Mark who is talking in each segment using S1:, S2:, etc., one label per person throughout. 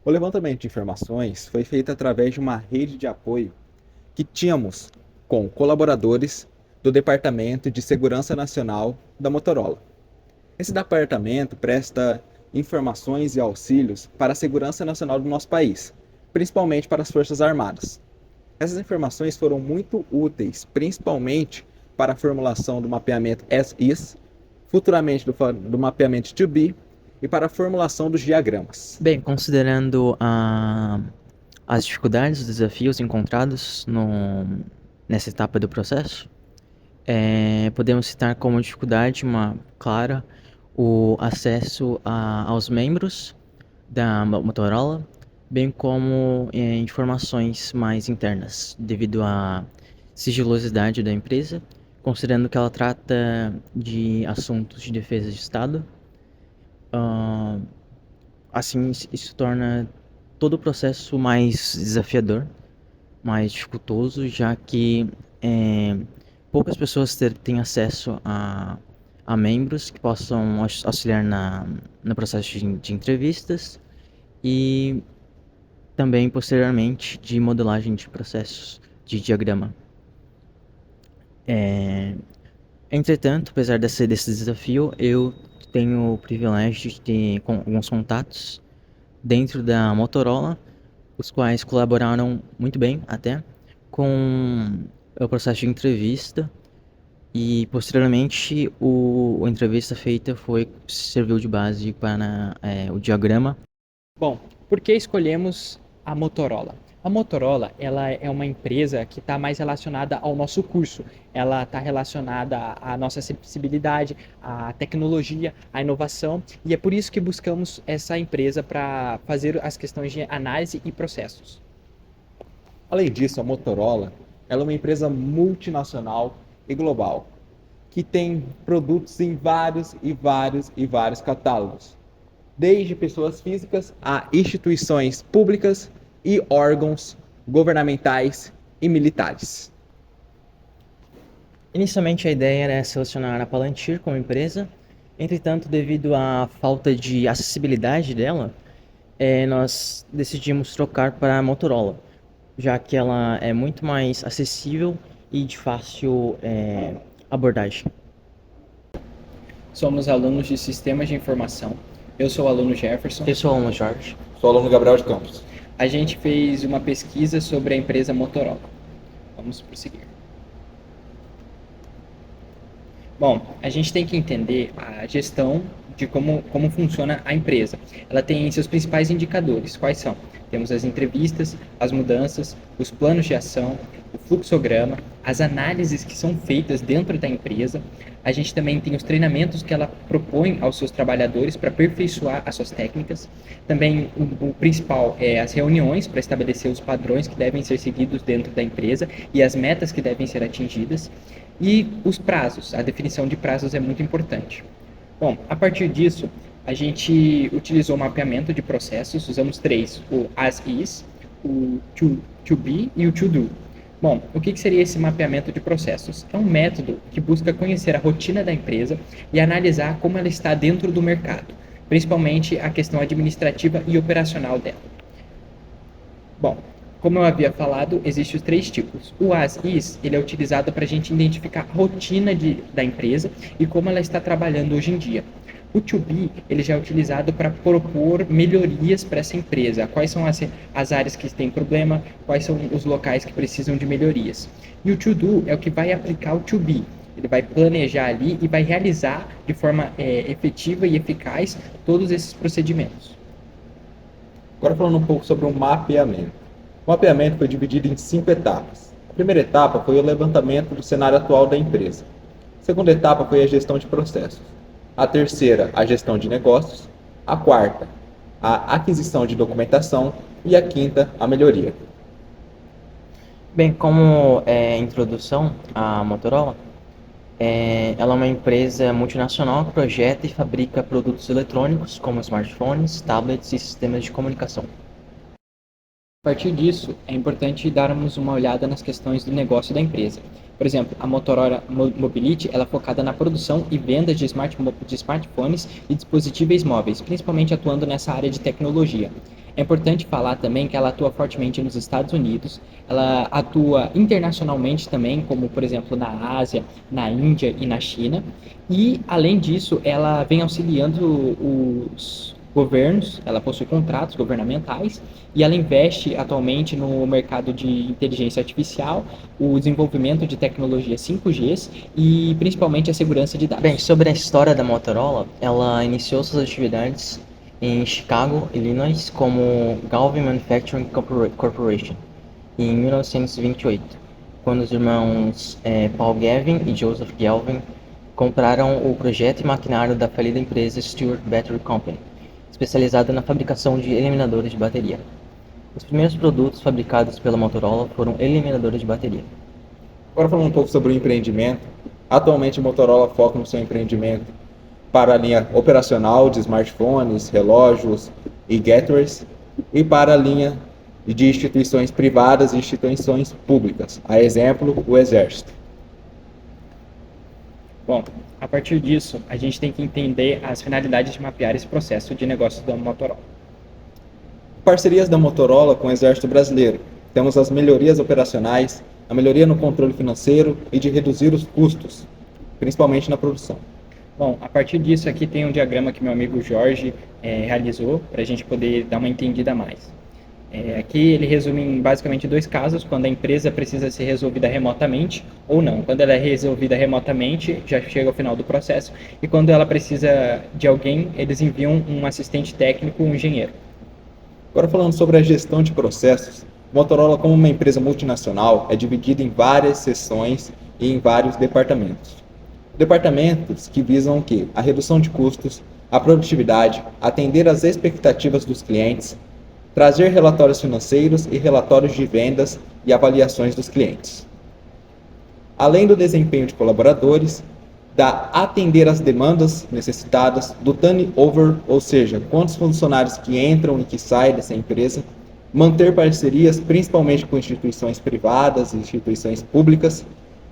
S1: O levantamento de informações foi feito através de uma rede de apoio que tínhamos com colaboradores do Departamento de Segurança Nacional da Motorola. Esse departamento presta informações e auxílios para a segurança nacional do nosso país, principalmente para as Forças Armadas. Essas informações foram muito úteis, principalmente para a formulação do mapeamento as-is, futuramente do mapeamento to-be e para a formulação dos diagramas.
S2: Bem, considerando as dificuldades, os desafios encontrados nessa etapa do processo, podemos citar como dificuldade uma clara o acesso aos membros da Motorola, bem como informações mais internas, devido à sigilosidade da empresa, considerando que ela trata de assuntos de defesa de Estado. Assim, isso torna todo o processo mais desafiador, mais dificultoso, já que poucas pessoas têm acesso a membros que possam auxiliar no processo de entrevistas e também, posteriormente, de modelagem de processos de diagrama. Entretanto, apesar desse desafio, eu tenho o privilégio de ter alguns contatos dentro da Motorola, os quais colaboraram muito bem até com o processo de entrevista e posteriormente a entrevista feita serviu de base para o diagrama.
S3: Bom, por que escolhemos a Motorola? A Motorola, ela é uma empresa que está mais relacionada ao nosso curso. Ela está relacionada à nossa acessibilidade, à tecnologia, à inovação, e é por isso que buscamos essa empresa para fazer as questões de análise e processos.
S1: Além disso, a Motorola ela é uma empresa multinacional e global, que tem produtos em vários catálogos, desde pessoas físicas a instituições públicas e órgãos governamentais e militares.
S2: Inicialmente a ideia era selecionar a Palantir como empresa, entretanto, devido à falta de acessibilidade dela, nós decidimos trocar para a Motorola, já que ela é muito mais acessível e de fácil abordagem.
S3: Somos alunos de Sistemas de Informação. Eu sou o aluno Jefferson.
S2: Eu sou o aluno Jorge.
S1: Sou o aluno Gabriel de Campos.
S3: A gente fez uma pesquisa sobre a empresa Motorola. Vamos prosseguir. Bom, a gente tem que entender a gestão de como funciona a empresa. Ela tem seus principais indicadores. Quais são? Temos as entrevistas, as mudanças, os planos de ação, o fluxograma, as análises que são feitas dentro da empresa. A gente também tem os treinamentos que ela propõe aos seus trabalhadores para aperfeiçoar as suas técnicas. Também o principal é as reuniões para estabelecer os padrões que devem ser seguidos dentro da empresa e as metas que devem ser atingidas. E os prazos, a definição de prazos é muito importante. Bom, a partir disso, a gente utilizou o mapeamento de processos, usamos três, o as-is, o to-be e o to-do. Bom, o que seria esse mapeamento de processos? É um método que busca conhecer a rotina da empresa e analisar como ela está dentro do mercado, principalmente a questão administrativa e operacional dela. Bom, como eu havia falado, existem os três tipos. O as-is, ele é utilizado para a gente identificar a rotina da empresa e como ela está trabalhando hoje em dia. O to-be, ele já é utilizado para propor melhorias para essa empresa. Quais são as áreas que têm problema, quais são os locais que precisam de melhorias. E o to-do é o que vai aplicar o to-be. Ele vai planejar ali e vai realizar de forma efetiva e eficaz todos esses procedimentos.
S1: Agora falando um pouco sobre o mapeamento. O mapeamento foi dividido em 5 etapas. A primeira etapa foi o levantamento do cenário atual da empresa. A segunda etapa foi a gestão de processos. A terceira, a gestão de negócios. A quarta, a aquisição de documentação. E a quinta, a melhoria.
S2: Bem, como introdução à Motorola, ela é uma empresa multinacional que projeta e fabrica produtos eletrônicos como smartphones, tablets e sistemas de comunicação.
S3: A partir disso, é importante darmos uma olhada nas questões do negócio da empresa. Por exemplo, a Motorola Mobility ela é focada na produção e venda de smartphones e dispositivos móveis, principalmente atuando nessa área de tecnologia. É importante falar também que ela atua fortemente nos Estados Unidos, ela atua internacionalmente também, como por exemplo na Ásia, na Índia e na China. E além disso, ela vem auxiliando os governos, ela possui contratos governamentais e ela investe atualmente no mercado de inteligência artificial, o desenvolvimento de tecnologias 5G e principalmente a segurança de dados.
S2: Bem, sobre a história da Motorola, ela iniciou suas atividades em Chicago, Illinois, como Galvin Manufacturing Corporation, em 1928, quando os irmãos Paul Gavin e Joseph Galvin compraram o projeto e maquinário da falida empresa Stewart Battery Company, especializada na fabricação de eliminadores de bateria. Os primeiros produtos fabricados pela Motorola foram eliminadores de bateria.
S1: Agora falando um pouco sobre o empreendimento, atualmente a Motorola foca no seu empreendimento para a linha operacional de smartphones, relógios e gateways e para a linha de instituições privadas e instituições públicas, a exemplo, o Exército.
S3: Bom, a partir disso, a gente tem que entender as finalidades de mapear esse processo de negócio da Motorola.
S1: Parcerias da Motorola com o Exército Brasileiro. Temos as melhorias operacionais, a melhoria no controle financeiro e de reduzir os custos, principalmente na produção.
S3: Bom, a partir disso aqui tem um diagrama que meu amigo Jorge realizou para a gente poder dar uma entendida a mais. Aqui ele resume em basicamente dois casos, quando a empresa precisa ser resolvida remotamente ou não. Quando ela é resolvida remotamente, já chega ao final do processo, e quando ela precisa de alguém, eles enviam um assistente técnico, um engenheiro.
S1: Agora falando sobre a gestão de processos, Motorola, como uma empresa multinacional, é dividida em várias seções e em vários departamentos. Departamentos que visam o quê? A redução de custos, a produtividade, atender às expectativas dos clientes, trazer relatórios financeiros e relatórios de vendas e avaliações dos clientes. Além do desempenho de colaboradores, da atender às demandas necessitadas, do turnover, ou seja, quantos funcionários que entram e que saem dessa empresa, manter parcerias principalmente com instituições privadas e instituições públicas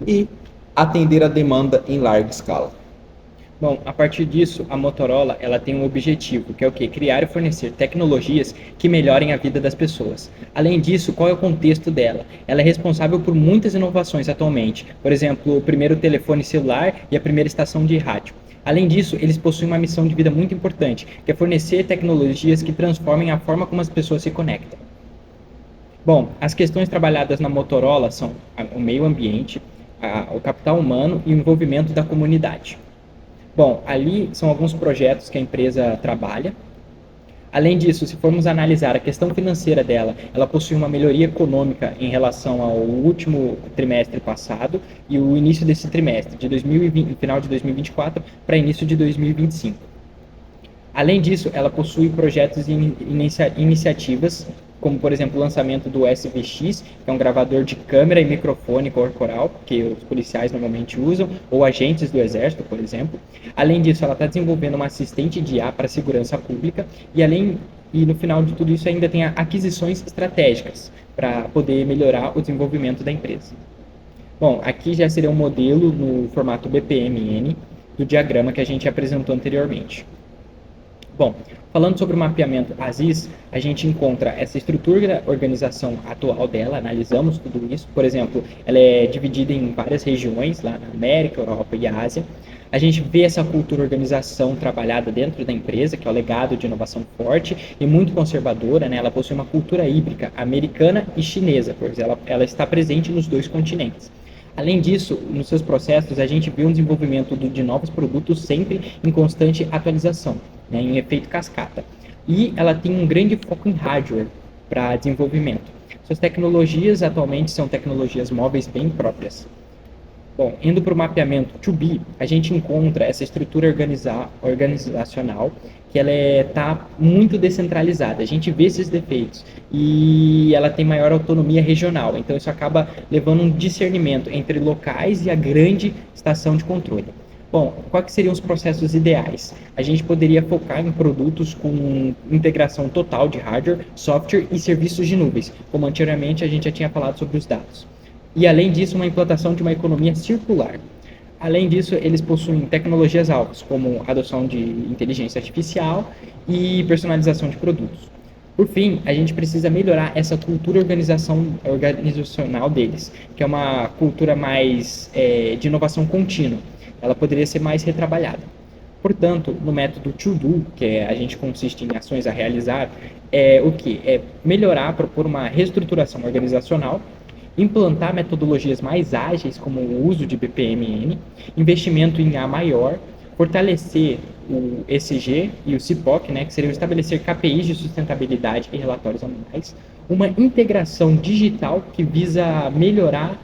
S1: e atender a demanda em larga escala.
S3: Bom, a partir disso, a Motorola ela tem um objetivo, que é o quê? Criar e fornecer tecnologias que melhorem a vida das pessoas. Além disso, qual é o contexto dela? Ela é responsável por muitas inovações atualmente, por exemplo, o primeiro telefone celular e a primeira estação de rádio. Além disso, eles possuem uma missão de vida muito importante, que é fornecer tecnologias que transformem a forma como as pessoas se conectam. Bom, as questões trabalhadas na Motorola são o meio ambiente, o capital humano e o envolvimento da comunidade. Bom, ali são alguns projetos que a empresa trabalha. Além disso, se formos analisar a questão financeira dela, ela possui uma melhoria econômica em relação ao último trimestre passado e o início desse trimestre, de 2020, final de 2024 para início de 2025. Além disso, ela possui projetos e iniciativas, como por exemplo o lançamento do SVX, que é um gravador de câmera e microfone corporal, que os policiais normalmente usam, ou agentes do exército, por exemplo. Além disso, ela está desenvolvendo uma assistente de IA para a segurança pública, e no final de tudo isso ainda tem aquisições estratégicas, para poder melhorar o desenvolvimento da empresa. Bom, aqui já seria um modelo no formato BPMN, do diagrama que a gente apresentou anteriormente. Bom, falando sobre o mapeamento ASIS, a gente encontra essa estrutura da organização atual dela, analisamos tudo isso. Por exemplo, ela é dividida em várias regiões, lá na América, Europa e Ásia. A gente vê essa cultura organização trabalhada dentro da empresa, que é o legado de inovação forte e muito conservadora, né? Ela possui uma cultura híbrida, americana e chinesa, pois ela está presente nos dois continentes. Além disso, nos seus processos, a gente vê um desenvolvimento de novos produtos sempre em constante atualização, né, em efeito cascata. E ela tem um grande foco em hardware para desenvolvimento. Suas tecnologias atualmente são tecnologias móveis bem próprias. Bom, indo para o mapeamento 2B, a gente encontra essa estrutura organizacional que ela está muito descentralizada. A gente vê esses defeitos e ela tem maior autonomia regional. Então isso acaba levando um discernimento entre locais e a grande estação de controle. Bom, quais seriam os processos ideais? A gente poderia focar em produtos com integração total de hardware, software e serviços de nuvens, como anteriormente a gente já tinha falado sobre os dados. E além disso, uma implantação de uma economia circular. Além disso, eles possuem tecnologias-alvos, como adoção de inteligência artificial e personalização de produtos. Por fim, a gente precisa melhorar essa cultura organizacional deles, que é uma cultura mais de inovação contínua. Ela poderia ser mais retrabalhada. Portanto, no método To Do, a gente consiste em ações a realizar, o que? É melhorar, propor uma reestruturação organizacional, implantar metodologias mais ágeis, como o uso de BPMN, investimento em A maior, fortalecer o ESG e o CIPOC, né, que seriam estabelecer KPIs de sustentabilidade e relatórios anuais, uma integração digital que visa melhorar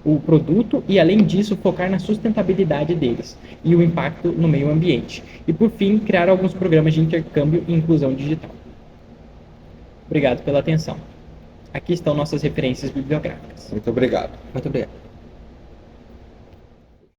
S3: o produto e, além disso, focar na sustentabilidade deles e o impacto no meio ambiente. E, por fim, criar alguns programas de intercâmbio e inclusão digital. Obrigado pela atenção. Aqui estão nossas referências bibliográficas.
S1: Muito obrigado.
S2: Muito obrigado.